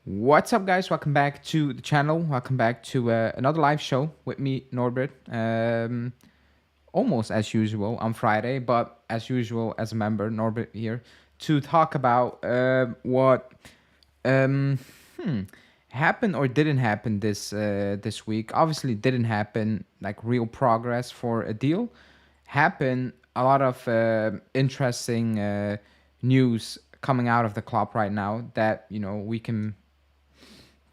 What's up, guys? Welcome back to the channel. Welcome back to another live show with me, Norbert. Almost as usual on Friday, but as usual as a member, Norbert here to talk about what um, happened or didn't happen this week. Obviously, didn't happen like real progress for a deal. Happened a lot of interesting news coming out of the club right now that we can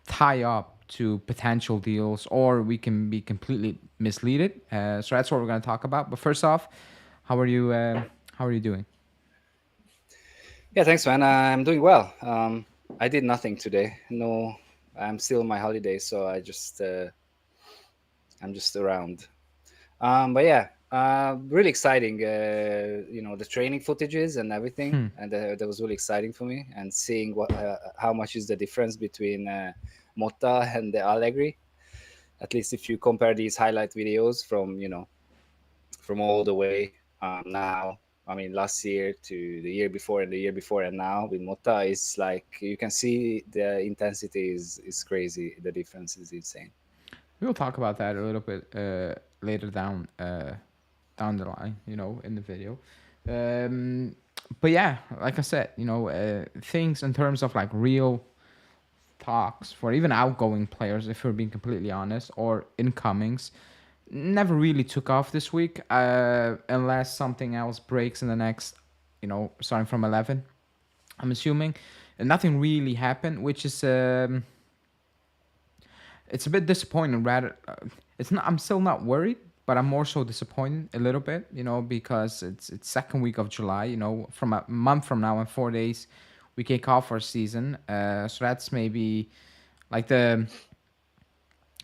tie up to potential deals, or we can be completely misleaded. So that's what we're going to talk about. But first off, how are you? How are you doing? Yeah, thanks, man. I'm doing well. I did nothing today. No, I'm still on my holiday, so I'm just around. But yeah, really exciting. The training footages and everything, Hmm. and that was really exciting for me. And seeing how much is the difference between Motta and the Allegri. At least if you compare these highlight videos from all the way now. I mean, last year to the year before and the year before, and now with Motta, it's like you can see the intensity is crazy. The difference is insane. We'll talk about that a little bit later down the line, in the video. Um, but yeah, like I said, things in terms of like real talks for even outgoing players, if we're being completely honest, or incomings, never really took off this week, unless something else breaks in the next, starting from 11. I'm assuming, and nothing really happened, which is it's a bit disappointing. Rather, it's not. I'm still not worried, but I'm more so disappointed a little bit, because it's second week of July. From a month from now and 4 days, we kick off our season. So that's maybe like the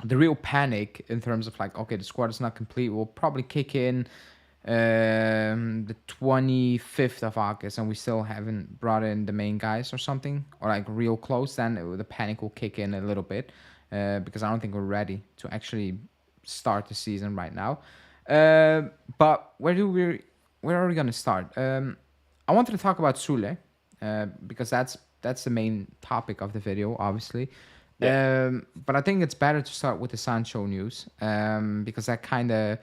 real panic in terms of like, okay, the squad is not complete, will probably kick in the 25th of August, and we still haven't brought in the main guys or something, or like real close. Then the panic will kick in a little bit, because I don't think we're ready to actually start the season right now. But where are we gonna start? I wanted to talk about Soule, because that's the main topic of the video, obviously. Yeah, But I think it's better to start with the Sancho news, because that kind of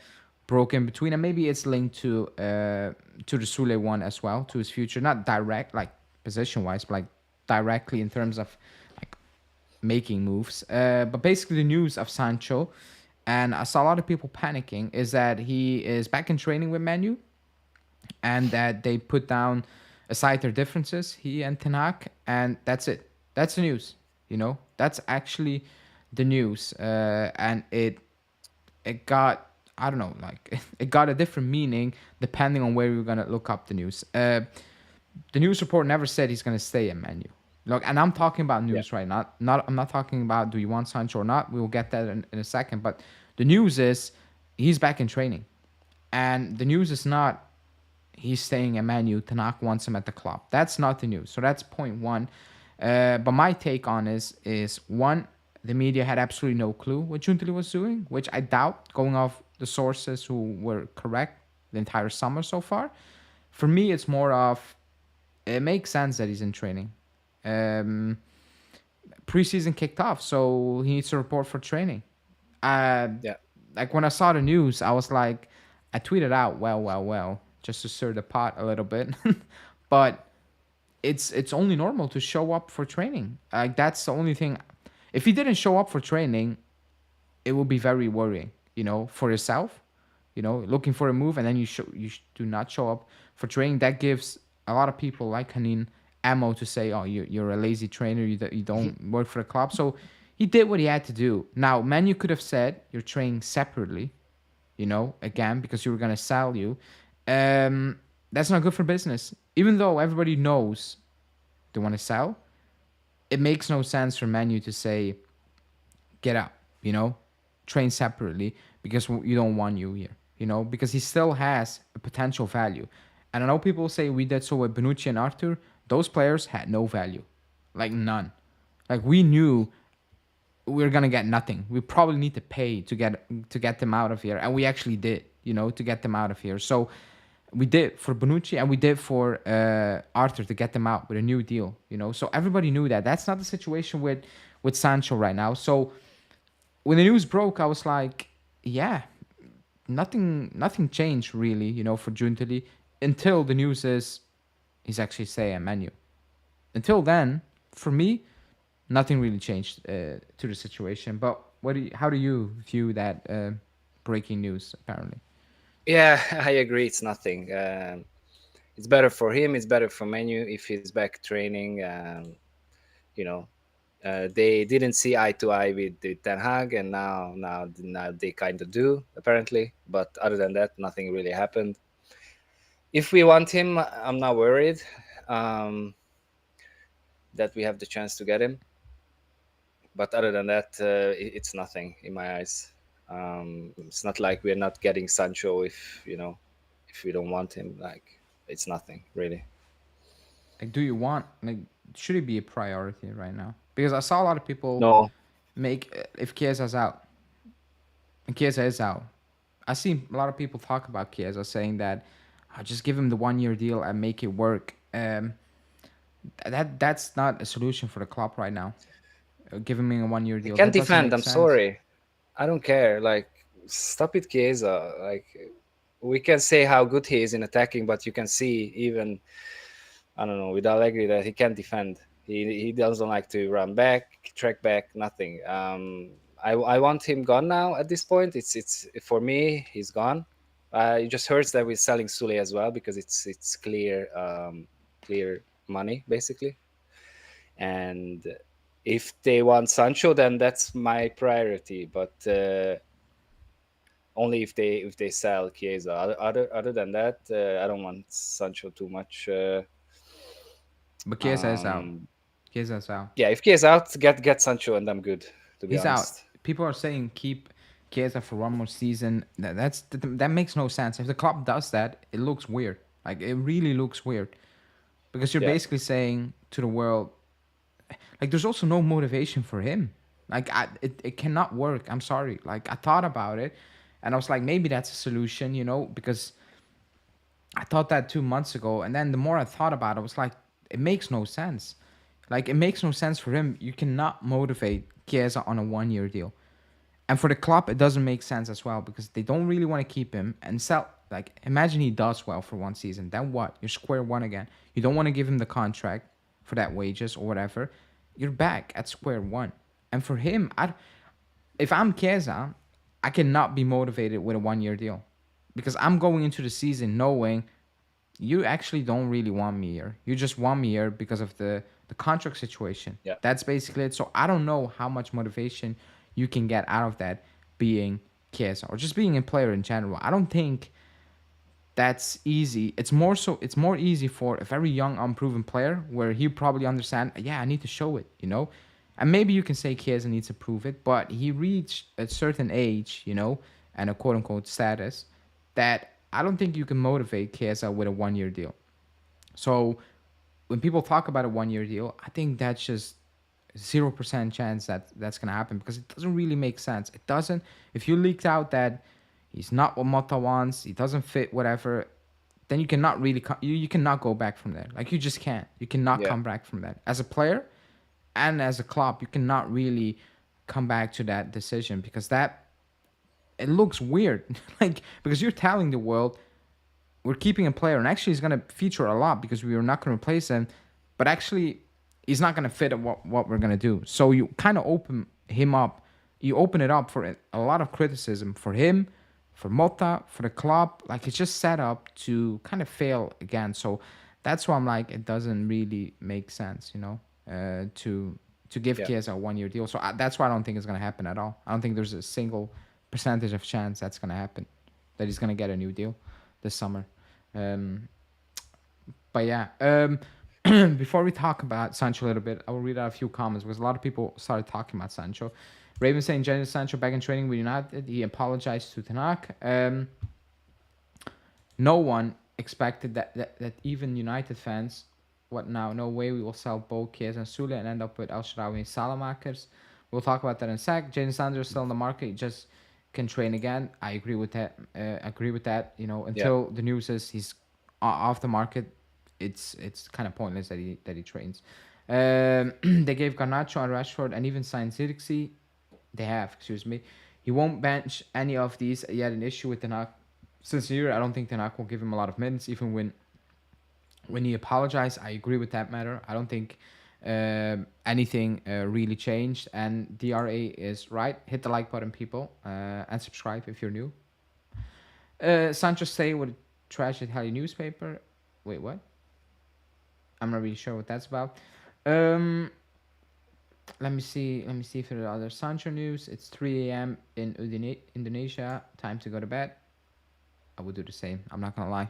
broke in between, and maybe it's linked to the Soule one as well, to his future, not direct like position wise, but like directly in terms of like making moves. But basically, the news of Sancho, and I saw a lot of people panicking, is that he is back in training with Manu, and that they put down aside their differences, he and Ten Hag, and that's it. That's the news. That's actually the news, and it got, I don't know, like it got a different meaning depending on where you're gonna look up the news. The news report never said he's gonna stay in Manu. Look, and I'm talking about yeah, news right now. Not I'm not talking about do you want Sancho or not. We will get that in a second. But the news is he's back in training, and the news is not he's staying at Manu. Tanakh wants him at the club. That's not the news. So that's point one. But my take on is one, the media had absolutely no clue what Giuntoli was doing, which I doubt, going off the sources who were correct the entire summer so far. For me, it's more of it makes sense that he's in training. Um, Preseason kicked off, so he needs to report for training. Uh, yeah, like when I saw the news, I was like, I tweeted out, well, just to stir the pot a little bit. But it's only normal to show up for training. Like that's the only thing. If he didn't show up for training, it would be very worrying. For yourself. Looking for a move, and then do not show up for training. That gives a lot of people like Hanin ammo to say, "Oh, you're a lazy trainer. You don't work for the club." So he did what he had to do. Now, Manu could have said, "You're training separately." Again, because you were gonna sell you. That's not good for business. Even though everybody knows they want to sell, it makes no sense for Manu to say, get out, train separately because you don't want you here, because he still has a potential value. And I know people say we did so with Benucci and Arthur. Those players had no value, like none. Like we knew we are gonna get nothing. We probably need to pay to get them out of here, and we actually did, to get them out of here. So We did for Bonucci and we did for Arthur to get them out with a new deal. So everybody knew that. That's not the situation with Sancho right now. So when the news broke, I was like, yeah, nothing changed really. For Giuntoli until the news is he's actually saying menu. Until then, for me, nothing really changed to the situation. But how do you view that breaking news? Apparently, Yeah, I agree. It's nothing. It's better for him. It's better for Menu if he's back training. You know, they didn't see eye to eye with Ten Hag, and now they kind of do apparently. But other than that, nothing really happened. If we want him, I'm not worried um, that we have the chance to get him. But other than that, it's nothing in my eyes. It's not like we're not getting Sancho if we don't want him. Like it's nothing really. like, do you want like should it be a priority right now? Because I saw a lot of people No, make if Chiesa's out and Chiesa is out. I see a lot of people talk about Chiesa saying that just give him the 1 year deal and make it work. That's not a solution for the club right now. Give him a 1 year he deal. can't That doesn't defend. make I'm sense. sorry. I don't care. Like stop it, Chiesa. Like we can say how good he is in attacking, but you can see even I don't know with Allegri that he can't defend. He doesn't like to run back, track back, nothing. I want him gone now. At this point, it's for me he's gone. It just hurts that we're selling Soule as well because it's clear money basically. And if they want Sancho, then that's my priority. But only if they sell Chiesa. Other than that, I don't want Sancho too much. But Chiesa is out. Um, Chiesa is out. yeah, if Chiesa out, get Sancho, and I'm good. To be He's out. honest. People are saying keep Chiesa for one more season. That makes no sense. If the club does that, it looks weird. Like it really looks weird because you're Yeah, basically saying to the world, like there's also no motivation for him. Like it cannot work. I'm sorry. Like I thought about it, and I was like, maybe that's a solution, because I thought that 2 months ago, and then the more I thought about it, I was like, it makes no sense. Like it makes no sense for him. You cannot motivate Chiesa on a 1 year deal. And for the club, it doesn't make sense as well because they don't really want to keep him and sell. Like, imagine he does well for one season. Then what? You're square one again. You don't want to give him the contract for that wages or whatever. You're back at square one. And for him, if I'm Chiesa, I cannot be motivated with a 1 year deal because I'm going into the season knowing you actually don't really want me here. You just want me here because of the contract situation. yeah, That's basically it. So I don't know how much motivation you can get out of that being Chiesa or just being a player in general. I don't think that's easy. It's more easy for a very young, unproven player where he probably understand, yeah, I need to show it. And maybe you can say Chiesa needs to prove it, but he reached a certain age, and a quote unquote status that I don't think you can motivate Chiesa with a 1 year deal. So when people talk about a 1 year deal, I think that's just 0% chance that that's gonna happen because it doesn't really make sense. It doesn't. If you leaked out that he's not what Mota wants, he doesn't fit whatever, then you cannot really you cannot go back from that. Like you just can't. You cannot yeah, come back from that as a player and as a club. You cannot really come back to that decision because that it looks weird. Like because you're telling the world we're keeping a player and actually he's going to feature a lot because we are not going to replace him, but actually he's not going to fit at what we're going to do. So you kind of open it up for a lot of criticism for him, for Mota, for the club. Like it's just set up to kind of fail again. So that's why I'm like it doesn't really make sense, to give yeah, Chiesa a 1 year deal. So that's why I don't think it's going to happen at all. I don't think there's a single percentage of chance that's going to happen that he's going to get a new deal this summer. Um, but yeah, before we talk about Sancho a little bit, I will read out a few comments because a lot of people started talking about Sancho. Raven saying Jadon Sancho back in training with United. He apologized to Tanak. No one expected that even United fans. What now? No way we will sell both Chiesa and Soule and end up with El Shaarawy and Salamakers. We'll talk about that in a sec. Jadon Sancho is still in the market. He just can train again. I agree with that. Agree with that. Yeah. Until the news is he's off the market, it's kind of pointless that he trains. They gave Garnacho and Rashford and even signed Zirkzee. They have, excuse me. He won't bench any of these. He had an issue with Tanak. Sincere, I don't think Tanak will give him a lot of minutes, even when he apologized. I agree with that matter. I don't think anything really changed. And DRA is right. Hit the like button, people, and subscribe if you're new. Sancho say with a trash Italian newspaper. Wait, what? I'm not really sure what that's about. Um, Let me see. Let me see if there are other Sancho news. It's 3 a.m. in Indonesia. Time to go to bed. I would do the same. I'm not gonna lie.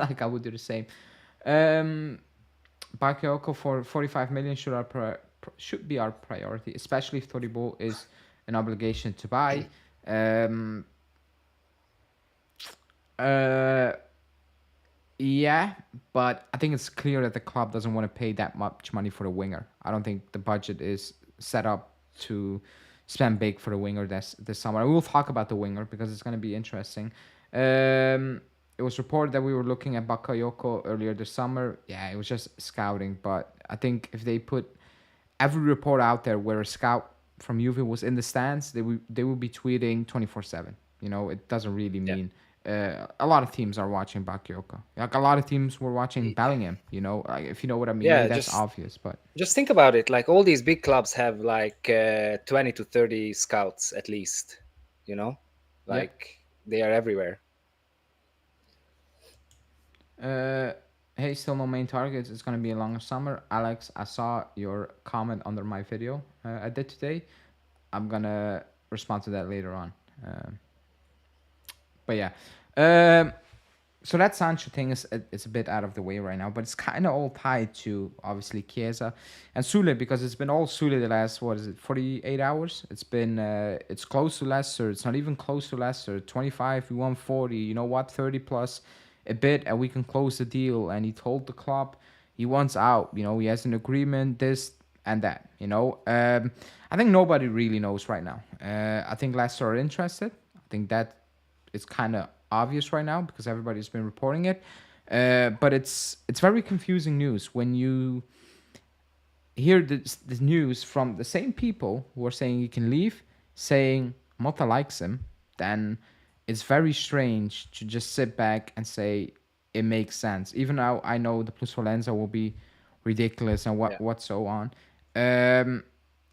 Like I would do the same. Um, Bakayoko for 45 million should be our priority, especially if Toribo is an obligation to buy. Um, uh, yeah, but I think it's clear that the club doesn't want to pay that much money for the winger. I don't think the budget is set up to spend big for the winger this summer. We will talk about the winger because it's going to be interesting. It was reported that we were looking at Bakayoko earlier this summer. Yeah, it was just scouting, but I think if they put every report out there where a scout from Juve was in the stands, they would be tweeting 24/7. It doesn't really Yeah. mean a lot of teams are watching Bakayoko. Like a lot of teams were watching Bellingham. Like if you know what I mean. Maybe Yeah, that's obvious, but just think about it. Like all these big clubs have like 20 to 30 scouts at least, you know? yeah. Like they are everywhere. Uh, hey, still no main targets. It's gonna be a longer summer. Alex, I saw your comment under my video I did today. I'm gonna respond to that later on. But yeah, um, so that Sancho thing is it's a bit out of the way right now, but it's kind of all tied to obviously Chiesa and Soule because it's been all Soule the last 48 hours. It's close to Leicester. It's not even close to Leicester. 25, we won 40. You know what? 30 plus a bit, and we can close the deal. And he told the club he wants out. He has an agreement. This and that. I think nobody really knows right now. I think Leicester are interested. I think that it's kind of obvious right now because everybody's been reporting it. But it's very confusing news when you hear this news from the same people who are saying he can leave, saying Mota likes him. Then it's very strange to just sit back and say it makes sense. Even though I know the plusvalenza will be ridiculous and Yeah. what so on.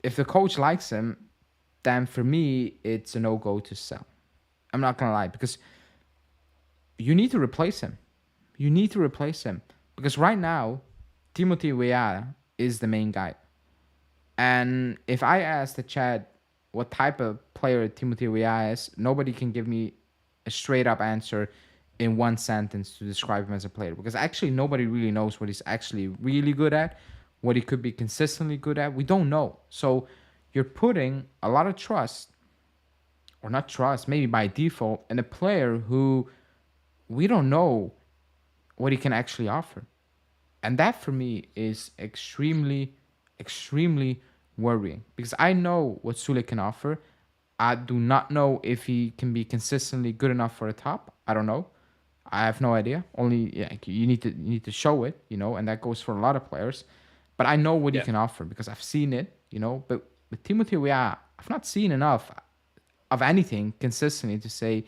If the coach likes him, then for me it's a no go to sell. I'm not gonna lie because you need to replace him. You need to replace him because right now, Timothy Weah is the main guy. And if I ask the chat what type of player Timothy Weah is, nobody can give me a straight up answer in one sentence to describe him as a player because actually nobody really knows what he's actually really good at, what he could be consistently good at. We don't know. So you're putting a lot of trust, or not trust, maybe by default, in a player who we don't know what he can actually offer. And that for me is extremely, extremely worrying because I know what Soule can offer. I do not know if he can be consistently good enough for a top. I don't know. I have no idea. Only you need to show it, and that goes for a lot of players. But I know what he Yeah. can offer because I've seen it, But with Timothy Weah, I've not seen enough of anything consistently to say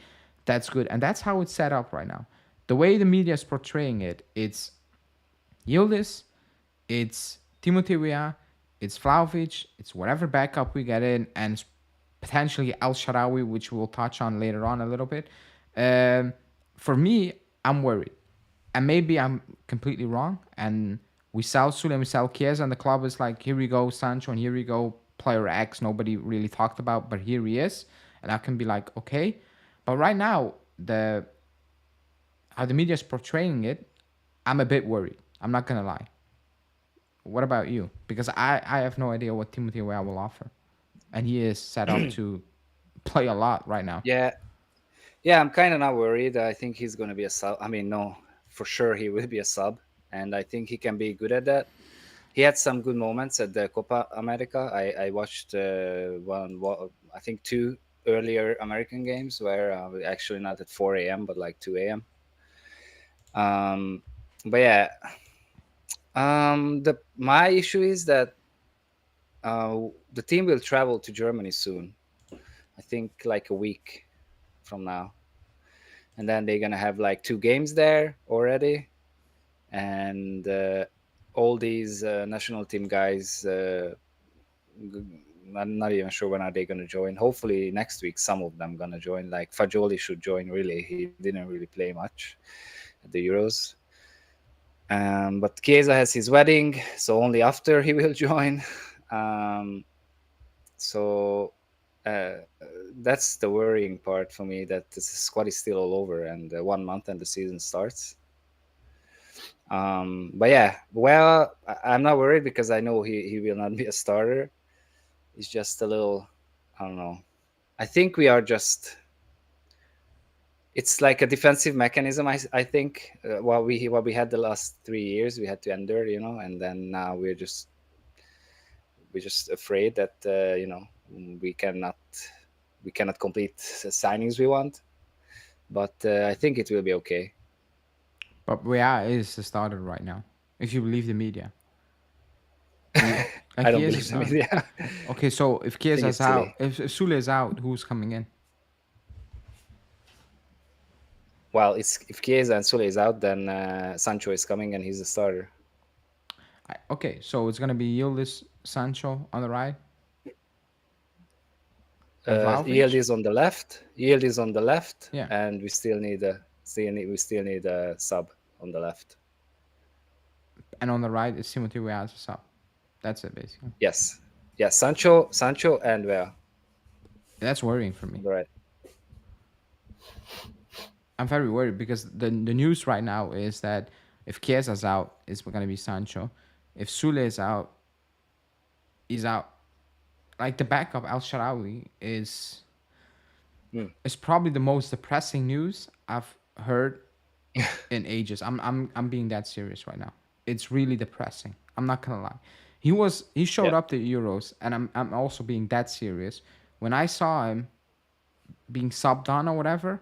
that's good. And that's how it's set up right now. The way the media is portraying it, it's Yildiz, it's Timothy Weah, it's Vlahovic, it's whatever backup we get in, and it's potentially Al Shaarawy, which we'll touch on later on a little bit. For me, I'm worried. And maybe I'm completely wrong. And we sell Soule and we sell Chiesa, and the club is like, here we go, Sancho, and here we go, player X, nobody really talked about, but here he is. And I can be like, okay. But right now, how the media is portraying it, I'm a bit worried. I'm not gonna lie. What about you? Because I have no idea what Timothy Weah will offer, and he is set up to play a lot right now. Yeah. Yeah, I'm kind of not worried. I think he's going to be a sub. I mean, no, for sure he will be a sub, and I think he can be good at that. He had some good moments at the Copa America. I watched I think two earlier American games where actually not at 4 a.m. but like 2 a.m. Um, but yeah, the my issue is that the team will travel to Germany soon. I think like a week from now, and then they're gonna have like 2 games there already, and all these national team guys. I'm not even sure when are they gonna join. Hopefully next week, some of them gonna join. Like Fagioli should join. Really, he didn't really play much at the Euros. But Chiesa has his wedding, so only after he will join. Um, so that's the worrying part for me, that the squad is still all over, and 1 month and the season starts. But yeah, well, I'm not worried because I know he will not be a starter. It's just a little, I don't know. I think we are just. It's like a defensive mechanism. I think what we had the last 3 years we had to endure, and then now we're just afraid that we cannot we cannot complete the signings we want. But I think it will be okay. But Rea is the starter right now, if you believe the media. He, like I he don't is a believe the starter. media. Okay, so if I think Chiesa's it's silly. out, if Soule is out, who's coming in? Well, if Chiesa and Sule is out, then Sancho is coming and he's the starter. Okay, so it's gonna be Yildiz, Sancho on the right, and Yield Vlahovic. is on the left. Yield is on the left, Yeah, and we still need a sub on the left. and on the right is Timothy Weah as a sub. That's it basically. Yes, yes. Sancho, and where That's worrying for on me. the right. I'm very worried because the news right now is that if Chiesa's out, it's gonna be Sancho. If Soule is out, he's out. Like the backup Al Shaarawy Hmm. is probably the most depressing news I've heard in ages. I'm being that serious right now. It's really depressing. I'm not gonna lie. He showed Yeah, up the Euros, and I'm also being that serious. When I saw him being subbed on or whatever,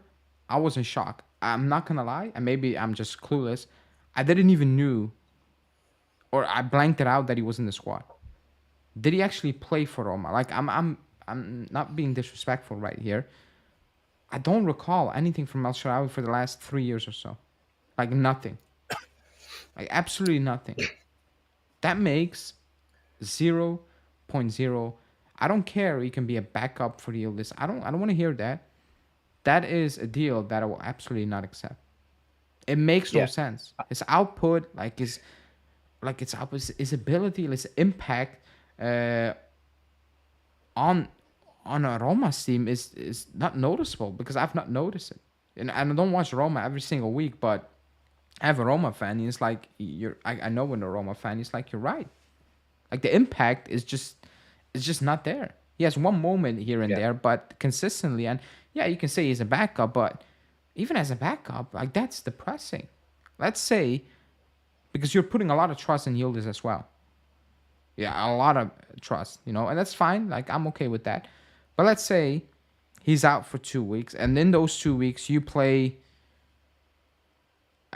I was in shock. I'm not gonna lie, and maybe I'm just clueless. I didn't even knew, or I blanked it out that he was in the squad. Did he actually play for Roma? Like I'm not being disrespectful right here. I don't recall anything from El Shaarawy for the last 3 years or so. Like nothing. Like absolutely nothing. That makes 0.0. I don't care. He can be a backup for the list. I don't want to hear that. That is a deal that I will absolutely not accept. It makes no yeah, sense. His output, like his output, his ability, his impact, uh, on a Roma team is not noticeable because I've not noticed it. And I don't watch Roma every single week, but I have a Roma fan. He's like, I know when a Roma fan. He's like, you're right. Like the impact is just not there. He has one moment here and yeah, there, but consistently, and yeah, you can say he's a backup, but even as a backup, like that's depressing. Let's say because you're putting a lot of trust in Yildiz as well. Yeah, a lot of trust, and that's fine. Like I'm okay with that. But let's say he's out for 2 weeks, and in those 2 weeks you play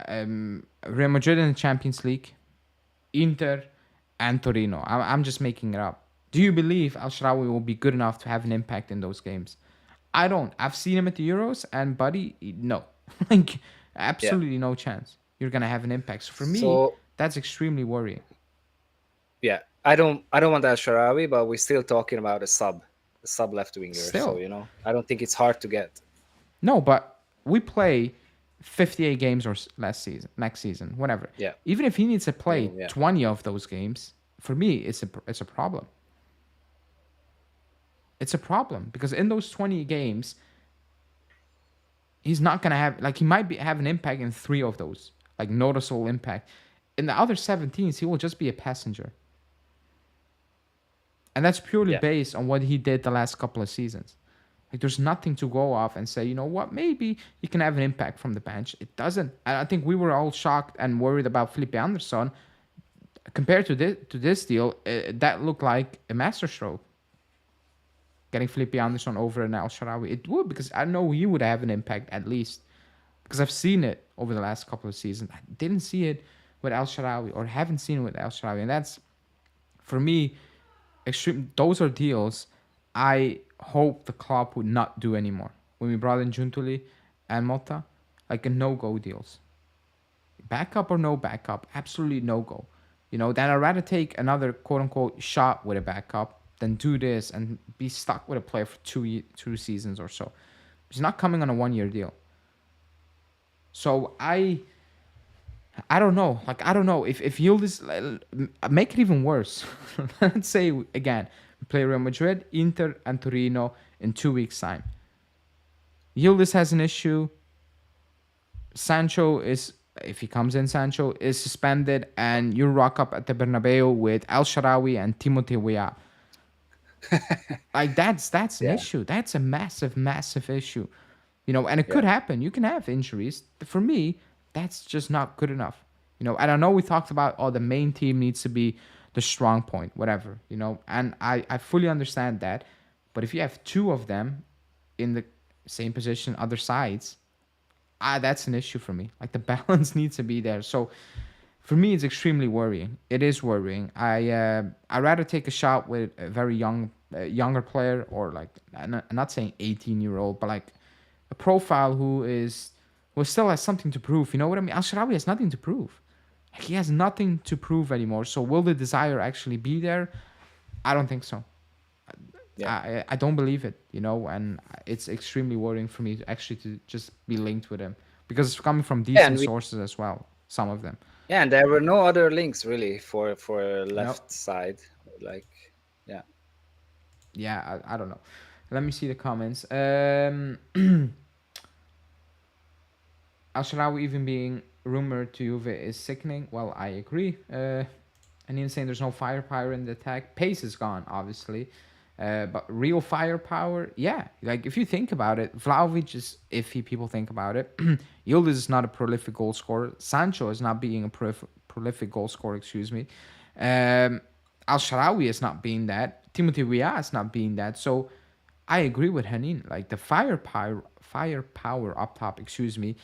Real Madrid in the Champions League, Inter, and Torino. I'm just making it up. Do you believe Al Sharawi will be good enough to have an impact in those games? I don't. I've seen him at the Euros, and buddy, no, like yeah. absolutely no chance you're gonna have an impact. So for me, So that's extremely worrying. yeah, I don't want Al Sharawi, but we're still talking about a sub left winger. So Still, I don't think it's hard to get. no, but we play 58 games or last season, next season, whatever. Yeah, Even if he needs to play minimum. Yeah, 20 of those games, for me, it's a problem. It's a problem because in those 20 games, he's not gonna have like he might have an impact in 3 of those, like noticeable impact. In the other 17s, he will just be a passenger, and that's purely yeah, based on what he did the last couple of seasons. Like there's nothing to go off and say, you know what, maybe he can have an impact from the bench. It doesn't. And I think we were all shocked and worried about Felipe Anderson compared to this deal. That looked like a masterstroke. getting Felipe Anderson over and Al Shaarawy. It would, because I know he would have an impact at least, because I've seen it over the last couple of seasons. I didn't see it with Al Shaarawy, or haven't seen it with Al Shaarawy, and that's for me extreme. Those are deals I hope the club would not do anymore. When we brought in Giuntoli and Mota, like a no-go deals, backup or no backup, absolutely no go. Then I'd rather take another quote unquote shot with a backup than do this and be stuck with a player for two seasons or so. He's not coming on a 1 year deal. So I don't know. Like, I don't know if Yildiz, make it even worse. Let's say again we play Real Madrid, Inter, and Torino in 2 weeks time. Yildiz has an issue. Sancho is, if he comes in, Sancho is suspended, and you rock up at the Bernabeu with El Shaarawy and Timothy Weah. Like, that's an Yeah. issue. That's a massive issue. And it could Yeah. happen. You can have injuries. For me, that's just not good enough. And I know we talked about, the main team needs to be the strong point, whatever. And I fully understand that. But if you have two of them in the same position, other sides, that's an issue for me. Like, the balance needs to be there. So for me, it's extremely worrying. It is worrying. I rather take a shot with a very younger player, or like, I'm not saying 18-year-old, but like a profile who still has something to prove. You know what I mean? Al Shaarawy has nothing to prove. He has nothing to prove anymore. So will the desire actually be there? I don't think so. Yeah. I don't believe it, and it's extremely worrying for me to actually to just be linked with him, because it's coming from Yeah, and decent sources as well. Some of them. yeah, and there were no other links really for No. left side. Like, yeah. Yeah, I don't know. Let me see the comments. Al Shaarawy even being rumored to Juve is sickening. Well, I agree. And even saying there's no firepower in the attack. Pace is gone, obviously. But real firepower, yeah. Like, if you think about it, Vlahovic is iffy, people think about it. Yildiz is not a prolific goal scorer. Sancho is not being a prolific goal scorer, excuse me. Al Shaarawy is not being that. Timothy Weah is not being that. So I agree with Hanin. Like, the firepower up top, excuse me,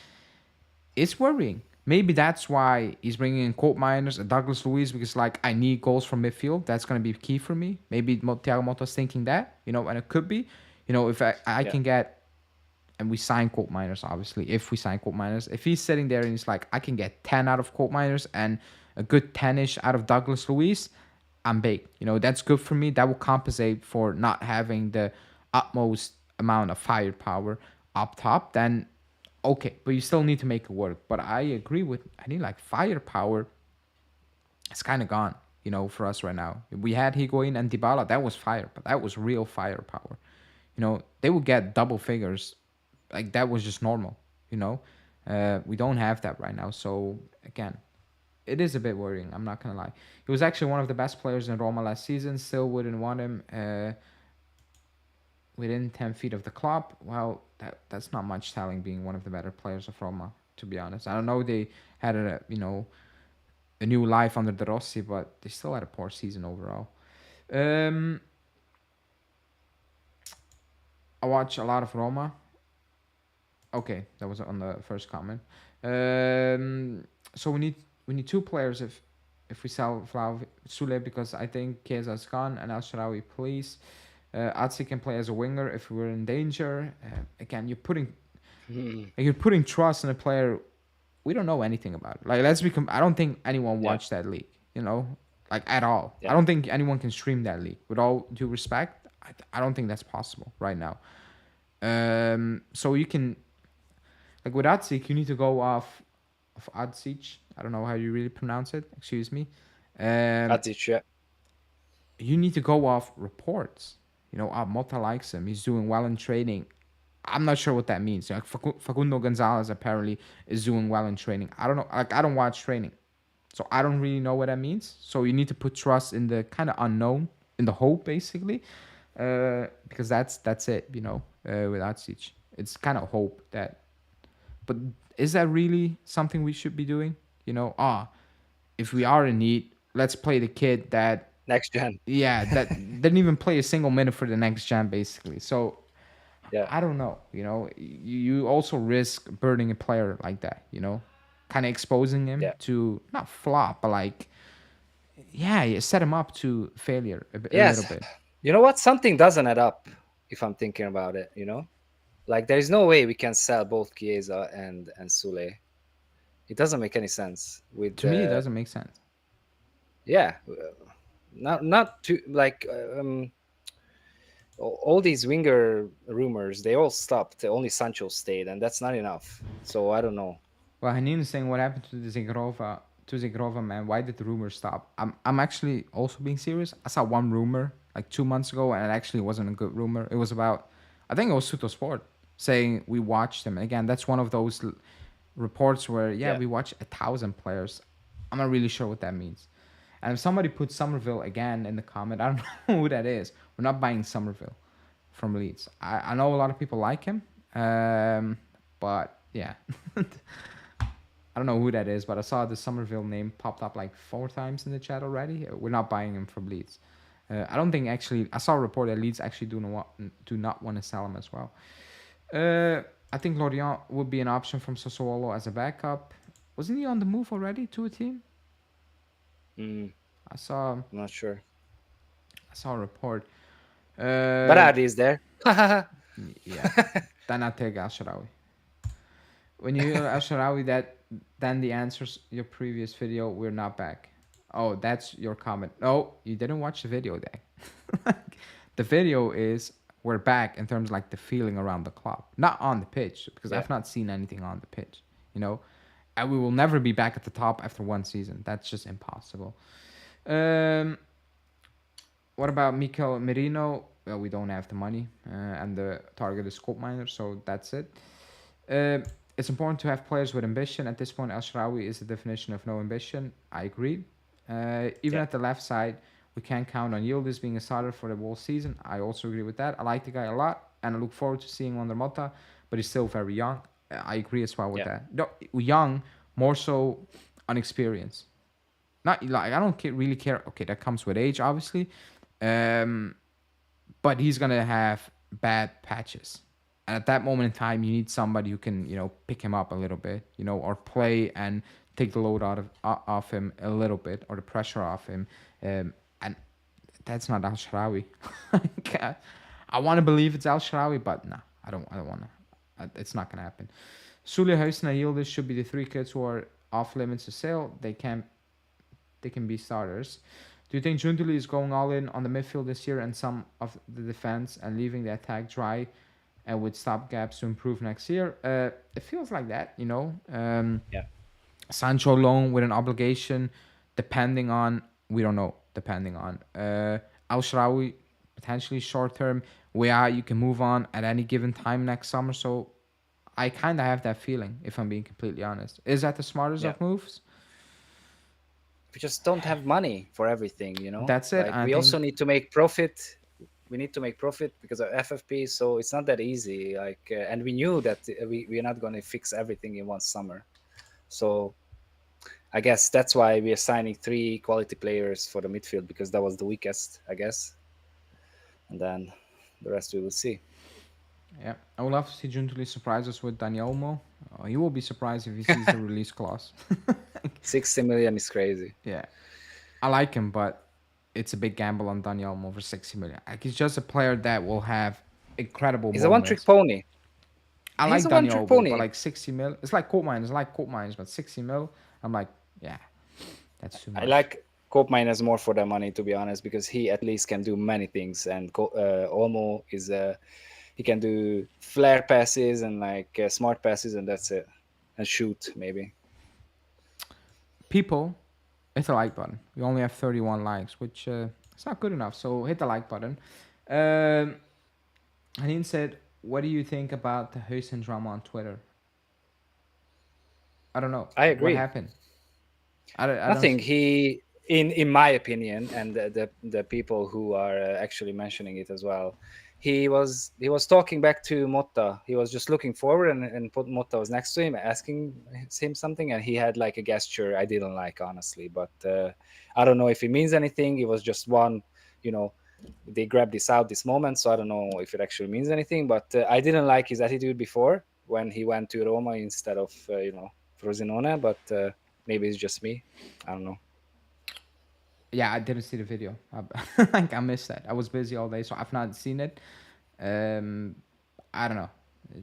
is worrying. Maybe that's why he's bringing in quote miners, Douglas Luiz, because like, I need goals from midfield. That's gonna be key for me. Maybe Thiago Motta's thinking that, and it could be, if I Yeah. can get, and we sign quote miners, obviously. If we sign quote miners, if he's sitting there and he's like, I can get 10 out of quote miners and a good 10ish out of Douglas Luiz, I'm baked. That's good for me. That will compensate for not having the utmost amount of firepower up top. Then okay, but you still need to make it work. But I agree with, I need like firepower. It's kind of gone, for us right now. We had Higuain and Dybala. That was fire, but that was real firepower. They would get double figures. Like, that was just normal. We don't have that right now. So again, it is a bit worrying. I'm not gonna lie. He was actually one of the best players in Roma last season. Still wouldn't want him within 10 feet of the club. Well, that's not much telling, being one of the better players of Roma, to be honest. I don't know, they had a new life under the Rossi, but they still had a poor season overall. I watch a lot of Roma. Okay, that was on the first comment. So we need two players if we sell Soule, because I think Kiesa's gone, and Al Shaarawy, please. Atsi can play as a winger if we're in danger. Again, you're putting trust in a player we don't know anything about. Like, let's become. I don't think anyone Yeah. watched that league. Like, at all. I Yeah. don't think anyone can stream that league. With all due respect, I don't think that's possible right now. So you can, like, with Atsic, you need to go off of Atsic. I don't know how you really pronounce it. Excuse me. That's it. Yeah. You need to go off reports. Mota likes him. He's doing well in training. I'm not sure what that means. Like, Facundo Gonzalez apparently is doing well in training. I don't know. Like, I don't watch training, so I don't really know what that means. So you need to put trust in the kind of unknown, in the hope, basically, because that's it. With Atsic, it's kind of hope that. But is that really something we should be doing? If we are in need, let's play the kid that Next gen. Yeah, that didn't even play a single minute for the next gen, basically. So Yeah, I don't know. You also risk burning a player like that. Kind of exposing him yeah. to not flop, but like yeah, you set him up to failure a little Yes. bit. You know what? Something doesn't add up if I'm thinking about it, Like there is no way we can sell both Chiesa and Soule. It doesn't make any sense with To me, it doesn't make sense. yeah, not to like all these winger rumors, they all stopped. Only Sancho stayed, and that's not enough. So I don't know. Well, Hanin is saying what happened to the Zigrova man. Why did the rumor stop? I'm actually also being serious. I saw one rumor like 2 months ago, and it actually wasn't a good rumor. It was about, I think it was Suto Sport saying we watched him. And again, that's one of those reports where yeah, Yeah, we watch 1,000 players. I'm not really sure what that means. And if somebody puts Somerville again in the comment, I don't know who that is. We're not buying Somerville from Leeds. I know a lot of people like him, but yeah. I don't know who that is, but I saw the Somerville name popped up like 4 times in the chat already. We're not buying him from Leeds. I don't think actually. I saw a report that Leeds actually do not want to sell him as well. I think Lorient would be an option from Sassuolo as a backup. Wasn't he on the move already to a team? mm, I saw I'm not sure. I saw a report. Berardi is there. Yeah, then I take Al Shaarawy. When you hear Al Shaarawy, then the answers your previous video. We're not back. Oh, that's your comment. No, you didn't watch the video then. The video is we're back in terms of like the feeling around the club, not on the pitch because Yeah, I've not seen anything on the pitch. You know, and we will never be back at the top after one season. That's just impossible. Um, what about Mikel Merino? Well, we don't have the money, and the target is Cold Miner, so that's it. Uh, it's important to have players with ambition. At this point, El Shaarawy is the definition of no ambition. I agree. Even yeah, at the left side, we can't count on Yildiz being a starter for the whole season. I also agree with that. I like the guy a lot, and I look forward to seeing him under Motta, but he's still very young. I agree as well with yeah, that. No, young, more so unexperienced. Not like I don't really care. Okay, that comes with age, obviously, um, but he's gonna have bad patches. And at that moment in time, you need somebody who can, pick him up a little bit, or play and take the load out of off him a little bit, or the pressure off him. And that's not Al Shaarawy. I want to believe it's Al Shaarawy, but no, I don't. I don't want to. It's not gonna happen. Soule, Huisna, Yildiz should be the three kids who are off limits to sale. They can be starters. Do you think Giuntoli is going all in on the midfield this year and some of the defense and leaving the attack dry and with stop gaps to improve next year? It feels like that. yeah, Sancho loan with an obligation, depending on, we don't know, depending on. Al Shaarawy, potentially short term. Where you can move on at any given time next summer. So I kind of have that feeling, if I'm being completely honest. Is that the smartest yeah. of moves? We just don't have money for everything. That's it. Like I we also think need to make profit. We need to make profit because of FFP, so it's not that easy. Like, and we knew that we're not going to fix everything in one summer. So I guess that's why we are signing three quality players for the midfield because that was the weakest, I guess. And then the rest we will see. yeah, I would love to see Giuntoli surprise us with Danielmo. He will be surprised if he sees the release clause. 60 million is crazy. Yeah, I like him, but it's a big gamble on Danielmo for 60 million. Like he's just a player that will have incredible He's a one-trick moments. pony. I He's like a one-trick Danielmo, but pony. like 60 mil, it's like coal mines. It's like coal mines, but 60 mil. I'm like, yeah, that's too I much. like Cope Miners more for the money, to be honest, because he at least can do many things. And Olmo is he can do flare passes and like smart passes, and that's it. And shoot maybe. People, hit the like button. We only have 31 likes, which it's not good enough. So hit the like button. Um, Hanin said, "What do you think about the Hussein drama on Twitter?" I don't know I what agree. happened. I don't Nothing. see. in my opinion, and the people who are actually mentioning it as well, he was talking back to Motta. He was just looking forward, and Motta was next to him asking him something, and he had like a gesture I didn't like, honestly. But I don't know if it means anything. It was just one, you know, they grabbed this out this moment, so I don't know if it actually means anything. But I didn't like his attitude before when he went to Roma instead of Frosinone. But maybe it's just me. I don't know. Yeah, I didn't see the video. Like I missed that. I was busy all day, so I've not seen it. Um, I don't know.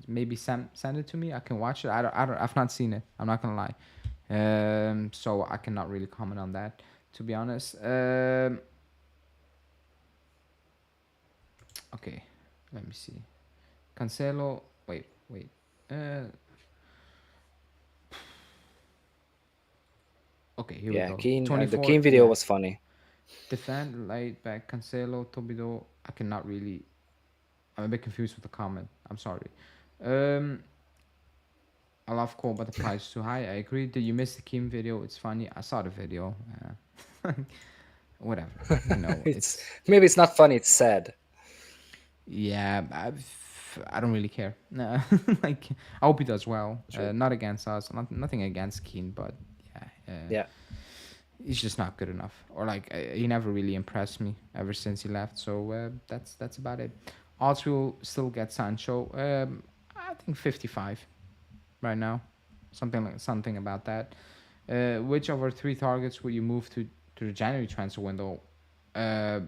Maybe send it to me. I can watch it. I've not seen it. I'm not gonna lie. So I cannot really comment on that, to be honest. Okay, let me see. Cancelo. Wait. Uh, okay, here we Yeah, go. Keane. The 24. Keane video Yeah, was funny. defend light back Cancelo Tobido. I cannot really. I'm a bit confused with the comment. I'm sorry. Um, I love Cole, but the price is too high. I agree. Did you miss the Kim video? It's funny. I saw the video. Whatever. You know, It's it's maybe it's not funny. It's sad. yeah. I don't really care. No, like I hope he does well. True. Not against us. Nothing against Keen, but yeah, Yeah. he's just not good enough. Or like he never really impressed me ever since he left. So that's about it. Odds will still get Sancho. I think 55 right now, something about that. Which of our three targets will you move to the January transfer window? Uh,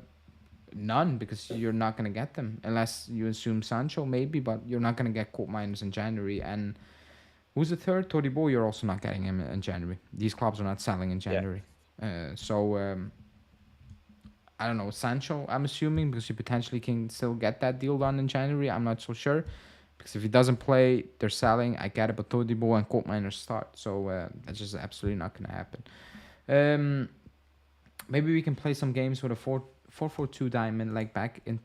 None, because you're not gonna get them unless you assume Sancho maybe, but you're not gonna get quote miners in January. And who's the third? Todibo, you're also not getting him in January. These clubs are not selling in Yeah. January. So I don't know, Sancho, I'm assuming, because you potentially can still get that deal done in January. I'm not so sure. Because if he doesn't play, they're selling. I get it, but Todibo and quote miners start. So that's just absolutely not gonna happen. Um, Maybe we can play some games with a 4-4-2 diamond like back in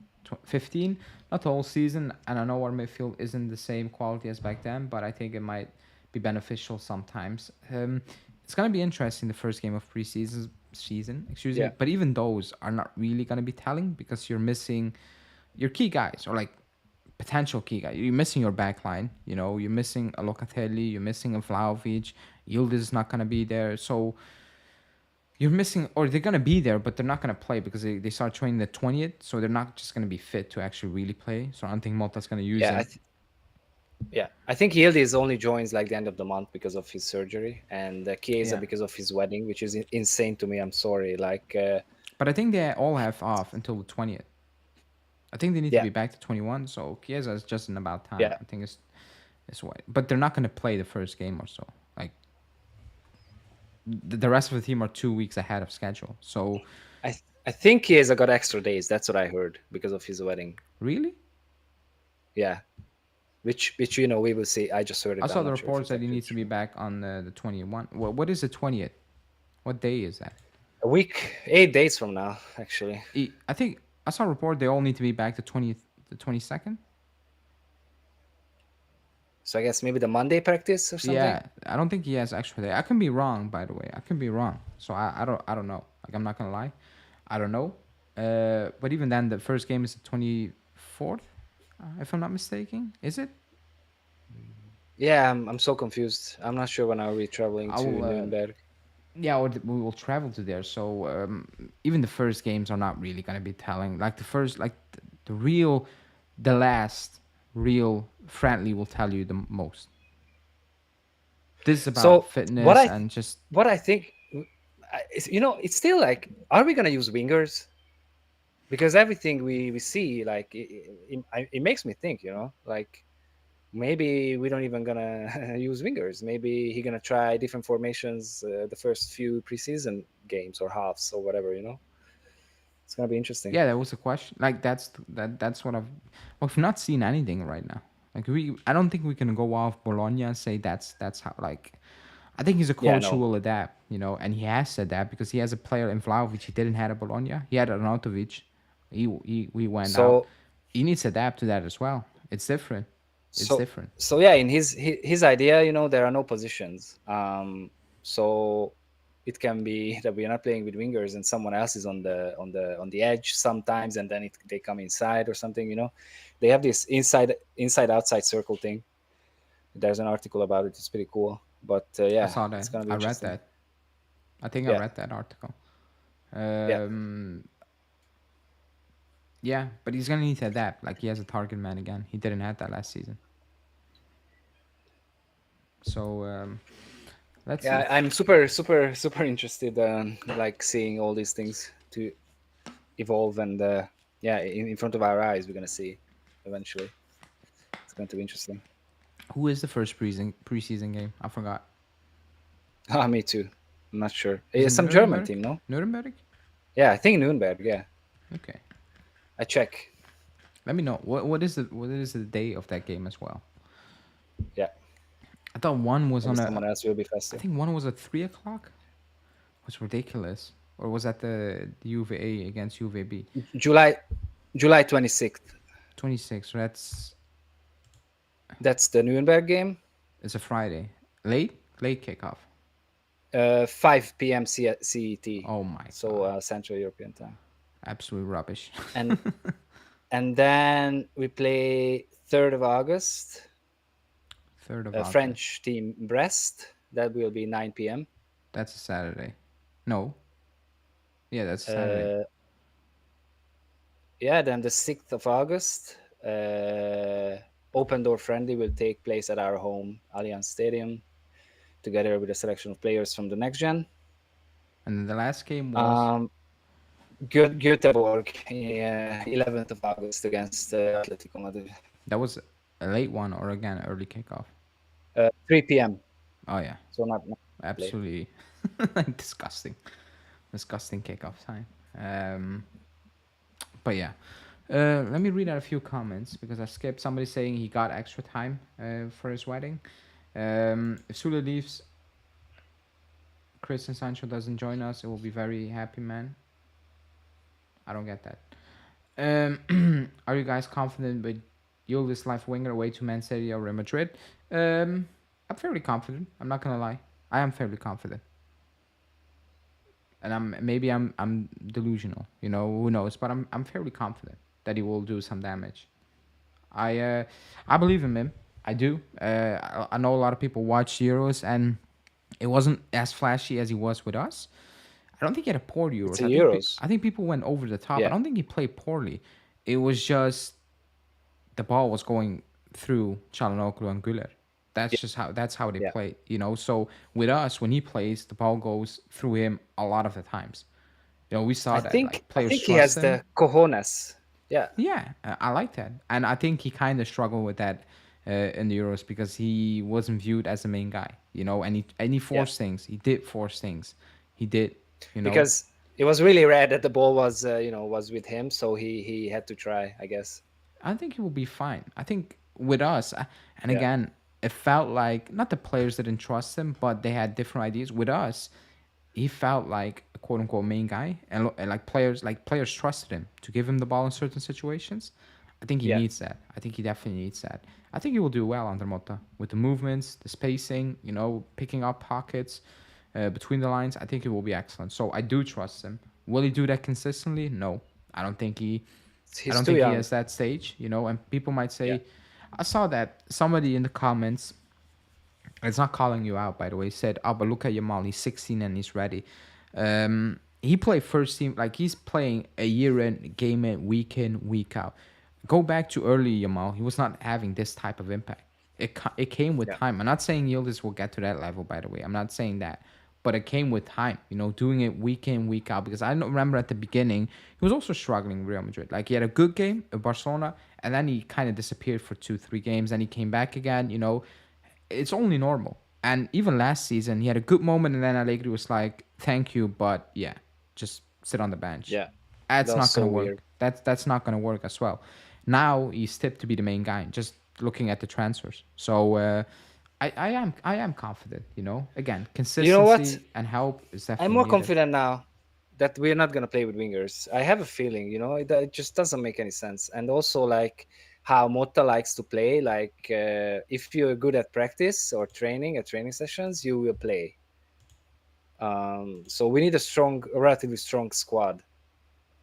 15. Not the whole season, and I know our midfield isn't the same quality as back then, but I think it might be beneficial sometimes. It's gonna be interesting the first game of preseason season, excuse me. Yeah. But even those are not really gonna be telling because you're missing your key guys or like potential key guy. You're missing your back line. You know, you're missing a Locatelli, you're missing a Vlahovic. Yildiz is not gonna be there, so you're missing, or they're gonna be there, but they're not gonna play because they start training the 20th, so they're not just gonna be fit to actually really play. So I don't think Mota's gonna use Yeah. them. I think Yildiz only joins like the end of the month because of his surgery, and Chiesa Yeah, because of his wedding, which is insane to me. I'm sorry. Like, but I think they all have off until the 20th. I think they need to yeah, be back to 21. So Chiesa is just in about time. yeah. I think it's what, but they're not gonna play the first game or so. Like the rest of the team are 2 weeks ahead of schedule. So I think Chiesa got extra days. That's what I heard because of his wedding. really, Yeah, which we will see. I just heard I it. saw I'm the not sure if reports it's that he actually needs to be true. back on the 21. What is the 20th? What day is that? A week, 8 days from now, actually. I think I saw a report they all need to be back the 20th, the 22nd. So I guess maybe the Monday practice or something. Yeah, I don't think he has extra day. I can be wrong, by the way. I can be wrong. So I don't know. Like I'm not gonna lie, I don't know. But even then, the first game is the 24th, if I'm not mistaken. Is it? Yeah, I'm so confused. I'm not sure when are we traveling I to will. Nuremberg. Yeah, or we will travel to there. So even the first games are not really gonna be telling. Like the first, like the real, the last real friendly will tell you the most. This is about So what fitness I and just what I think, it's still like, are we gonna use wingers? Because everything we see, like it makes me think, like maybe we don't even gonna use wingers. Maybe he gonna try different formations the first few preseason games or halves or whatever. It's gonna be interesting. yeah, that was a question. Like that's what we've not seen anything right now. Like I don't think we can go off Bologna and say that's how. Like, I think he's a Yeah, coach who no. will adapt, and he has to adapt because he has a player in Vlahovic he didn't have at Bologna. He had Arnautovic. He went out. So He needs to adapt to that as well. It's different. It's so different. so yeah, in his idea, there are no positions. So it can be that we are not playing with wingers and someone else is on the edge sometimes, and then they come inside or something. They have this inside outside circle thing. There's an article about it. It's pretty cool. But I yeah, saw it's that. gonna be I read interesting. that. I think I Yeah, read that article. yeah, Um, yeah, but he's gonna need to adapt. Like he has a target man again. He didn't have that last season. So let's see. yeah. I'm super, super, super interested in like seeing all these things to evolve, and yeah, in front of our eyes, we're gonna see eventually. It's going to be interesting. Who is the first preseason game? I forgot. Ah, me too. I'm not sure. Is it It's some German Nuremberg? team, no? Nuremberg? Yeah, I think Nuremberg. Yeah, Okay. I check. Let me know. What is the day of that game as well? Yeah, I thought one was maybe on a. someone else will be I faster. think one was at 3 o'clock. It was ridiculous. Or was that the UVA against UVB? July, July 26th. 26. So That's the Nuremberg game. it's a Friday. Late kickoff. 5 p.m. CET. Oh my So god. Central European time. Absolute rubbish. And and then we play 3rd of August. 3rd of A August. French team Brest. That will be 9 p.m. That's a Saturday. No. Yeah, that's a Saturday. Yeah, then the 6th of August, open door friendly will take place at our home Allianz Stadium, together with a selection of players from the next gen. And then the last game was Um, Göteborg, 11th of August against Atletico Madrid, that was a late one or again early kickoff. 3 p.m. Oh yeah. So not late. Absolutely disgusting. Disgusting kickoff time. But yeah. Let me read out a few comments because I skipped somebody saying he got extra time for his wedding. If Soule leaves, Chris and Sancho doesn't join us, it will be very happy, man. I don't get that. Are you guys confident with Yildiz life winger away to Man City or Real Madrid? I'm fairly confident. I'm not gonna lie. I am fairly confident. And I'm delusional, who knows, but I'm fairly confident that he will do some damage. I believe in him. I do. I know a lot of people watch Euros and it wasn't as flashy as he was with us. I don't think he had a poor It's Euros. a Euros. I think people went over the top. I Yeah, don't think he played poorly. It was just the ball was going through Çalhanoğlu and Güler. yeah, That's how they yeah. play, So with us, when he plays, the ball goes through him a lot of the times. We saw I that think like I players think he trust has him. the cojones. Yeah, Yeah, I like that, and I think he kind of struggled with that in the Euros because he wasn't viewed as the main guy, and he yeah. forced things. He did force things. He did, you know. Because it was really rare that the ball was was with him, so he had to try, I guess. I think he will be fine. I think with us, and Yeah, again, it felt like not the players didn't trust him, but they had different ideas. With us, he felt like a quote unquote main guy, and like players trusted him to give him the ball in certain situations. I think he yeah. needs that. I think he definitely needs that. I think he will do well under Motta with the movements, the spacing, picking up pockets between the lines. I think he will be excellent. So I do trust him. Will he do that consistently? No, I don't think he. I He's don't too think he young. has that stage. And people might Yeah, say, I saw that somebody in the comments, it's not calling you out, by the way, said, "Oh, but look at Yamal. He's 16 and he's ready." He played first team, like he's playing a year in, game in, week out. Go back to early Yamal. He was not having this type of impact. It came with yeah. time. I'm not saying Yildiz will get to that level, by the way. I'm not saying that. But it came with time, doing it week in, week out. Because I remember at the beginning, he was also struggling with Real Madrid. Like he had a good game at Barcelona, and then he kind of disappeared for 2, 3 games. Then he came back again, it's only normal. And even last season, he had a good moment, and then Allegri was like, "Thank you, but yeah, just sit on the bench." Yeah, That's that was not so gonna weird. work. That's not gonna work as well. Now he's tipped to be the main guy. Just looking at the transfers, so I am confident. Again, You know what? consistency and help is I'm definitely more needed. confident now that we're not gonna play with wingers. I have a feeling, it just doesn't make any sense. And also, like how Motta likes to play, like if you're good at practice or training at training sessions, you will play. So we need a relatively strong squad.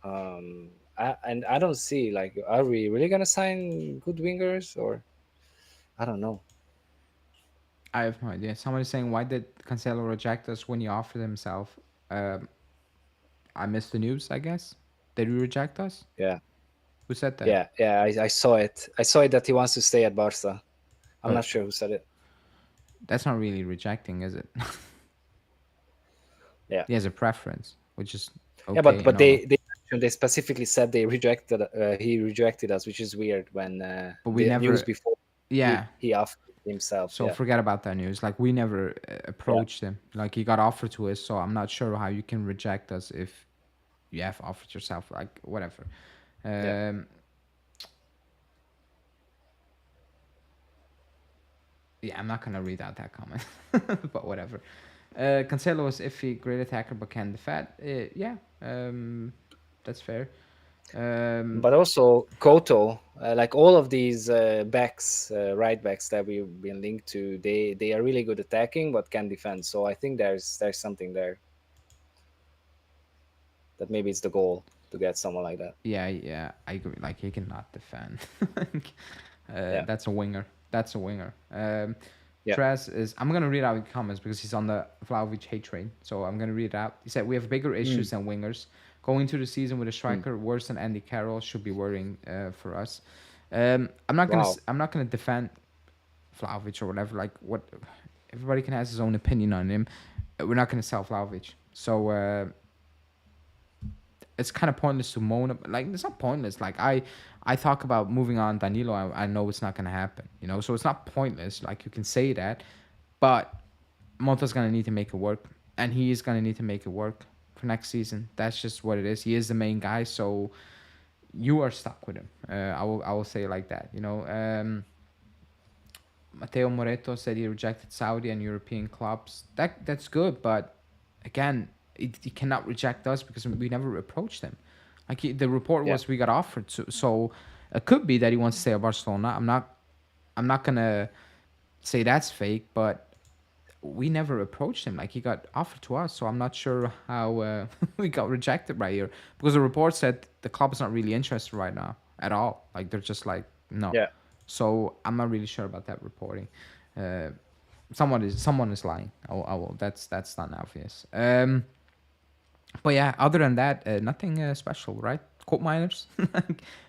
And I don't see, like, are we really gonna sign good wingers, or I don't know. I have no idea. Someone is saying, why did Cancelo reject us when he offered himself? Um, I missed the news, I guess. Did he reject us? Yeah, Who said that? yeah. I saw it. I saw it that he wants to stay at Barca. I'm not But sure who said it. that's not really rejecting, is it? Yeah, He has a preference, which is yeah, okay and but all. they specifically said they rejected. He rejected us, which is weird when But we the news never, before yeah. he offered himself. So Yeah, forget about that news. Like we never yeah, approached him. Like he got offered to us, so I'm not sure how you can reject us if you have offered yourself. Like whatever. yeah. Um, yeah, I'm not gonna read out that comment, but whatever. Cancelo is iffy, great attacker, but can defend. Yeah, that's fair. Um, But also Koto, like all of these backs, right backs that we've been linked to, they are really good attacking but can defend. So I think there's something there, that maybe it's the goal to get someone like that. yeah, I agree. Like he cannot defend. Yeah, That's a winger. That's a winger. yeah. Trez is. I'm gonna read out the comments because he's on the Vlahovic hate train. So I'm gonna read it out. He said we have bigger issues Mm, than wingers. Going into the season with a mm. striker worse than Andy Carroll should be worrying for us. Wow. I'm not gonna defend Vlahovic or whatever. Like what, everybody can has his own opinion on him. We're not gonna sell Vlahovic. So it's kind of pointless to moan. Like it's not pointless. Like I talk about moving on Danilo. I know it's not gonna happen. You know, so it's not pointless. Like you can say that, but Monta's gonna need to make it work, and he is gonna need to make it work for next season. That's just what it is. He is the main guy, so you are stuck with him. I will say it like that. You know. Matteo Moreto said he rejected Saudi and European clubs. That's good, but again, he cannot reject us because we never approached him. Like the report Yeah, was, we got offered to, so it could be that he wants to stay at Barcelona. I'm not gonna say that's fake, but we never approached him. Like he got offered to us, so I'm not sure how we got rejected right here because the report said the club is not really interested right now at all. Like they're just like no. yeah. So I'm not really sure about that reporting. Uh, someone is lying. I will. That's not obvious. But yeah, other than that, nothing special, right? Coal miners,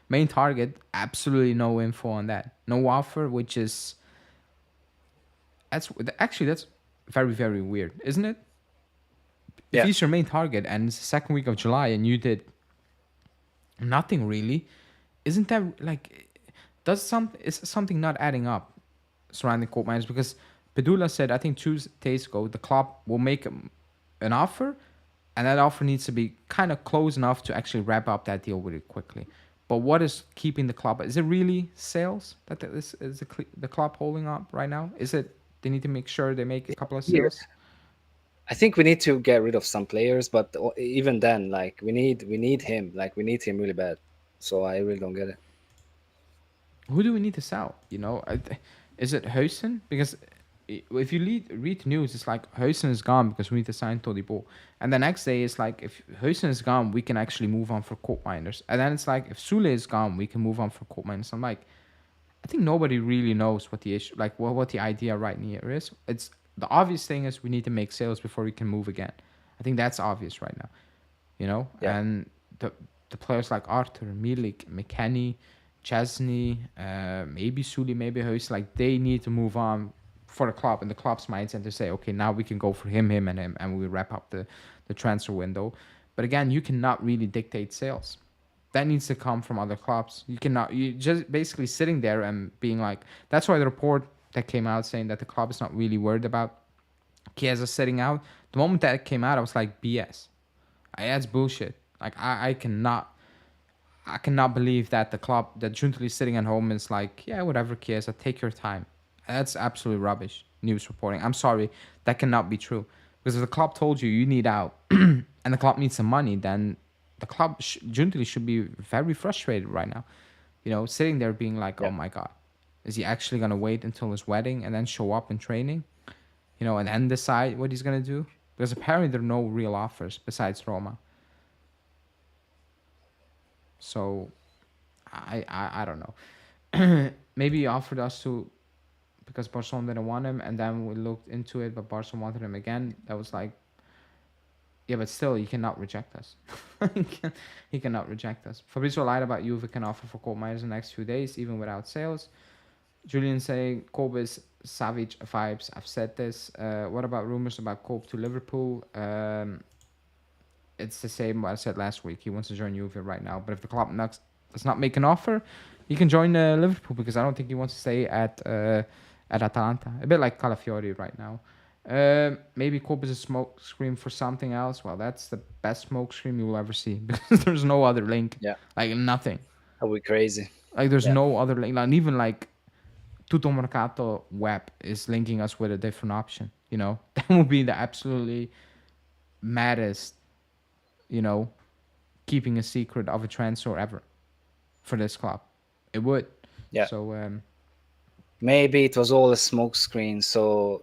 main target. Absolutely no info on that. No offer, which is that's actually that's very weird, isn't it? If Yeah. he's your main target and it's the second week of July and you did nothing really, isn't that like does some is something not adding up surrounding coal miners? Because Pedula said I think 2 days ago the club will make an offer, and that offer needs to be kind of close enough to actually wrap up that deal really quickly. But what is keeping the club? Is it really sales that is the club holding up right now? Is it they need to make sure they make a couple of Here, sales? I think we need to get rid of some players, but even then, like we need him. Like we need him really bad. So I really don't get it. Who do we need to sell? You know, is it Huijsen? Because if you read news, it's like Huijsen is gone because we need to sign Todibo. And the next day, it's like if Huijsen is gone, we can actually move on for coal miners. And then it's like if Soule is gone, we can move on for coal miners. I'm like, I think nobody really knows what the issue, like what the idea right here is. It's the obvious thing is we need to make sales before we can move again. I think that's obvious right now, you know. Yeah, And the players like Arthur, Milik, McKennie, Chesney, maybe Sully, maybe Huis, like they need to move on for the club and the club's mindset to say, okay, now we can go for him, and we wrap up the transfer window. But again, you cannot really dictate sales. That needs to come from other clubs. You cannot you just basically sitting there and being like that's why the report that came out saying that the club is not really worried about Chiesa sitting out. The moment that it came out, I was like BS. That's bullshit. Like I cannot believe that the club that Giuntoli is sitting at home is like, yeah, whatever, Chiesa, take your time. That's absolutely rubbish news reporting. I'm sorry, that cannot be true. Because if the club told you need out and the club needs some money, then the club Giuntoli should be very frustrated right now. You know, sitting there being like, oh yeah, my god, is he actually gonna wait until his wedding and then show up in training? You know, and then decide what he's gonna do? because apparently there are no real offers besides Roma. So I don't know. Maybe he offered us to because Barcelona didn't want him, and then we looked into it, but Barcelona wanted him again. That was like, yeah, but still, you cannot reject us. He cannot reject us. Fabrizio lied about Juve can offer for Cole Myers in the next few days, even without sales. Julian saying Kobe's Savage vibes. I've said this. What about rumors about Kobe to Liverpool? It's the same what I said last week. He wants to join Juve right now, but if the club does not make an offer, he can join Liverpool because I don't think he wants to stay at Atalanta. A bit like Calafiori right now. Maybe Kobe is a smoke screen for something else. Well, that's the best smoke screen you will ever see because there's no other link. Yeah, Like nothing. that would be crazy. Like there's Yeah, no other link. Not even like Tutto Mercato web is linking us with a different option. You know, that would be the absolutely maddest, you know, keeping a secret of a transfer ever for this club. It would. yeah. So Maybe it was all a smoke screen, so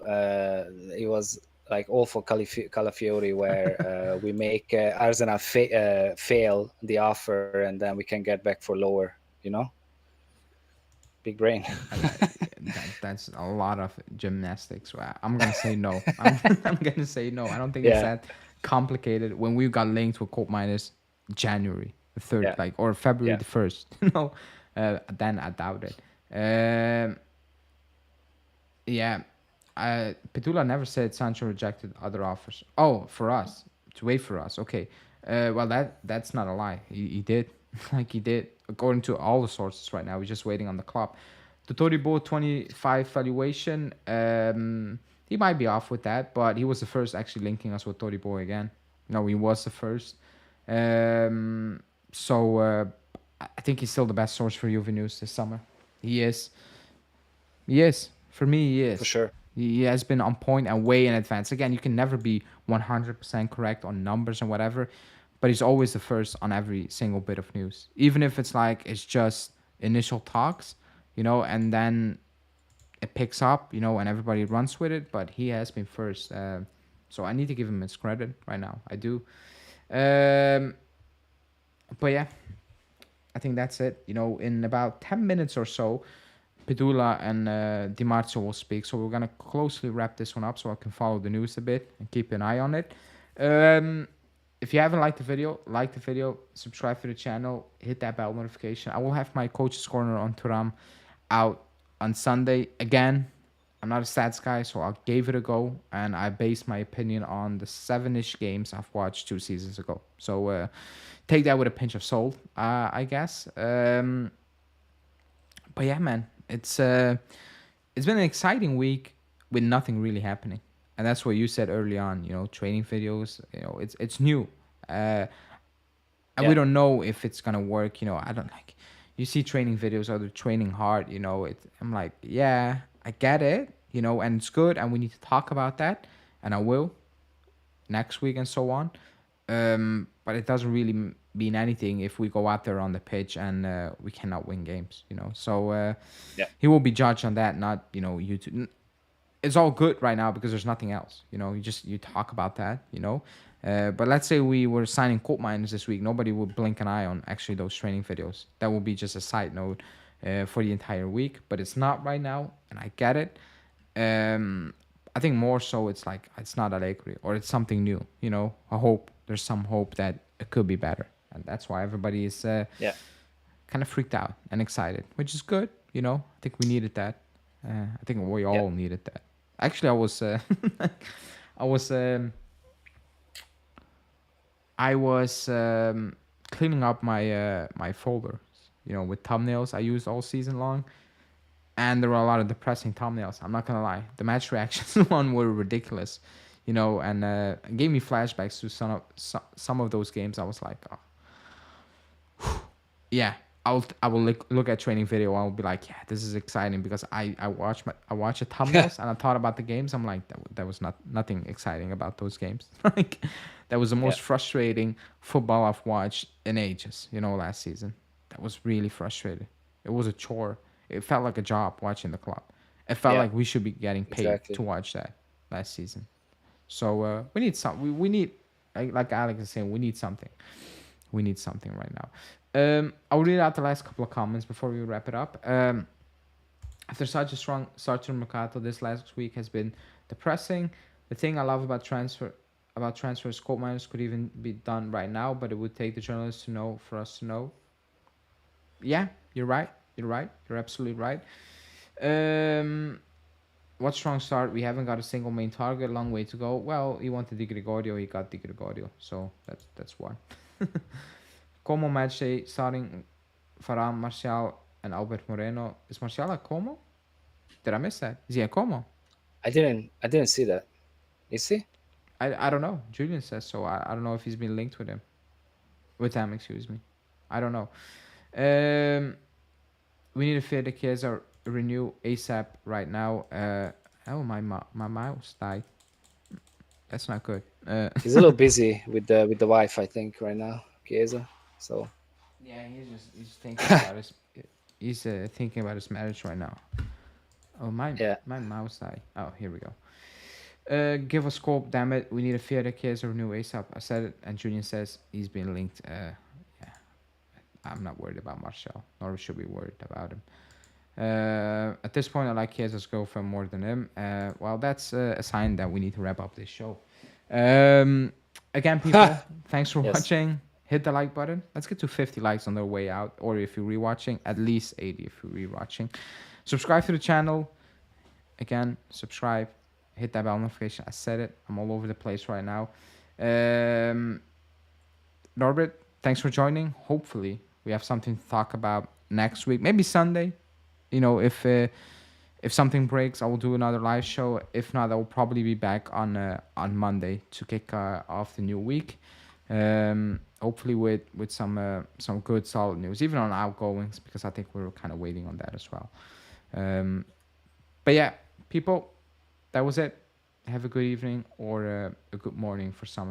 it was like all for Calafiori, where we make Arsenal fail the offer, and then we can get back for lower. You know, big brain. that's a lot of gymnastics. Well, I'm gonna say no. I'm gonna say no. I don't think it's Yeah, that complicated. When we got linked with Colt minus January the 3rd, yeah, like or February yeah, the 1st, then I doubt it. Yeah, Petula never said Sancho rejected other offers. Oh, for us to wait for us. Okay, well that's not a lie. He did, like he did, according to all the sources right now. We're just waiting on the club. The Toribo 25 valuation. He might be off with that, but he was the first actually linking us with Toribo again. No, he was the first. So I think he's still the best source for Juve news this summer. He is. He is. For me, he for is. sure. He has been on point and way in advance. Again, you can never be 100% correct on numbers and whatever, but he's always the first on every single bit of news. Even if it's like it's just initial talks, and then it picks up, and everybody runs with it, but he has been first. So I need to give him his credit right now. I do. But yeah, I think that's it. In about 10 minutes or so, Pedula and Di Marzio will speak. So we're going to closely wrap this one up so I can follow the news a bit and keep an eye on it. If you haven't liked the video, like the video, subscribe to the channel, hit that bell notification. I will have my Coach's Corner on Turam out on Sunday. Again, I'm not a stats guy, so I gave it a go. And I based my opinion on the 7-ish games I've watched 2 seasons ago. So take that with a pinch of salt, I guess. But yeah, man, it's been an exciting week with nothing really happening, and that's what you said early on. Training videos. It's new, and we Yeah, don't know if it's gonna work. I don't like. You see training videos, or they're training hard. I'm like, yeah, I get it. And it's good, and we need to talk about that, and I will next week and so on. But it doesn't really mean anything if we go out there on the pitch and we cannot win games, So yeah, he will be judged on that, not YouTube. It's all good right now because there's nothing else. You talk about that. But let's say we were signing coal miners this week, nobody would blink an eye on actually those training videos. That will be just a side note for the entire week. But it's not right now, and I get it. I think more so it's like it's not Allegri or it's something new. I hope there's some hope that it could be better, and that's why everybody is yeah, kind of freaked out and excited, which is good. I think we needed that. I think we yeah. all needed that. Actually, I was I was I was cleaning up my folders, with thumbnails I used all season long, and there were a lot of depressing thumbnails. I'm not gonna lie, the match reactions one were ridiculous, and it gave me flashbacks to some of those games. I was like, oh, yeah. I will look at training video. I will be like, yeah, this is exciting because I watch the thumbnails and I thought about the games. I'm like, that was nothing exciting about those games. Like, that was the most Yeah, frustrating football I've watched in ages. Last season, that was really frustrating. It was a chore. It felt like a job watching the club. It felt yeah, like we should be getting paid exactly. to watch that last season. So we need some. We need like Alex is saying, we need something. We need something right now. I'll read out the last couple of comments before we wrap it up. After such a strong start to Mercato, this last week has been depressing. The thing I love about transfers, quote miners could even be done right now, but it would take the journalists to know for us to know. Yeah, you're right. You're right. You're absolutely right. Um, what strong start? We haven't got a single main target. Long way to go. Well, he wanted Di Gregorio. He got Di Gregorio. So that's why. Como match day starting Varane, Martial, and Albert Moreno. Is Martial at Como? Did I miss that? Is he at Como? I didn't see that. You see? I don't know. Julian says so. I don't know if he's been linked with him. With them, excuse me. I don't know. We need to fit the Chiesa renew ASAP right now. Oh, my mouse died. That's not good. He's a little busy with the wife, I think, right now, Chiesa. So Yeah, he's thinking about his he's thinking about his marriage right now. Oh, yeah, my mouse died. Oh, here we go. Give us scope, damn it. We need a Fiat case or new ASAP. I said it, and Julian says he's been linked. Yeah, I'm not worried about Martial, nor should we be worried about him. At this point, I like Chiesa's girlfriend more than him. Well, that's a sign that we need to wrap up this show. Again, people, thanks for yes, watching. Hit the like button. Let's get to 50 likes on the way out. Or if you're rewatching, at least 80 if you're rewatching. Subscribe to the channel. Again, subscribe. Hit that bell notification. I said it. I'm all over the place right now. Norbert, thanks for joining. Hopefully, we have something to talk about next week. Maybe Sunday. You know, if something breaks, I will do another live show. If not, I will probably be back on Monday to kick off the new week. Hopefully with some good solid news, even on outgoings, because I think we're kind of waiting on that as well. But yeah, people, that was it. Have a good evening or a good morning for some.